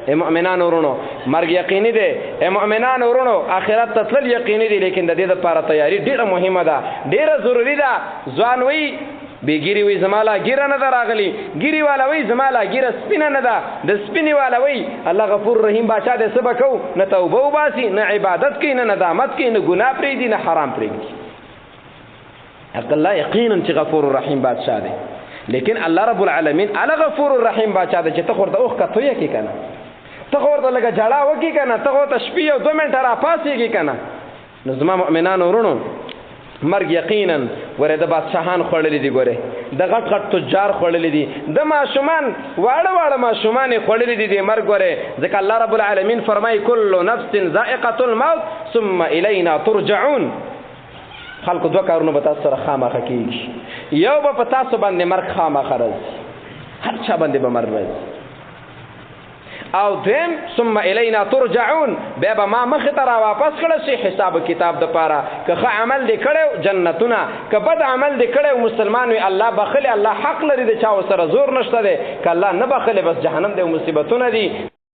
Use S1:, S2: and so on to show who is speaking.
S1: اے مؤمنانو ورونو مرګ یقیني دی، اے مؤمنانو ورونو آخرت ته تلل یقیني دی، لیکن د دې لپاره تیاری ډیره مهمه ده، ډیره ضروری ده. ځوان وی بیګيري وی زمالا ګیره نه راغلی، ګیری والا وی زمالا ګیره سپینه نه ده، د سپینی والا وی الله غفور رحیم بادشاہ دې سبا کو نه توبه وباسي، نه عبادت کوي، نه ندامت کوي، نه ګناه پرېږدي، نه حرام پرېږدي. حق الله یقینا چې غفور رحیم بادشاہ دی، لیکن الله رب العالمین الله غفور الرحیم بادشاہ دی چې ته ورته اوخ کتو یې کی کنه، ته ورته لګه جړه وکی کنه، ته ورته شپې او 2 منټه را پاسېږي کنه. نو زما مؤمنانو ورونو مرګ یقینا ورې د بادشاہان خوړلې دي، ګوره د غټ غټ تجار خوړلې دي، د ماشومان واړه واړه ماشومان خوړلې دي د مرګ، ګوره ځکه الله رب العالمین فرمایي کل نفس ذائقة الموت ثم الینا ترجعون. خلکو دوه کارونه به تاسو سره خامخا کېږي، یو به په تاسو باندې مرګ خامخا راځي، هر چا باندې به مرګ راځي، او دیم ثم الینا ترجعون، بیا به ما مخې ته را واپس کړی شي حساب کتاب دپاره، که ښه عمل دې کړی جنتونه، که بد عمل دې کړی مسلمان وي الله بخلي، الله حق لري د چا سره زور نشته دی، که الله نه بخلي بس جهنم دی مصیبتونه دي.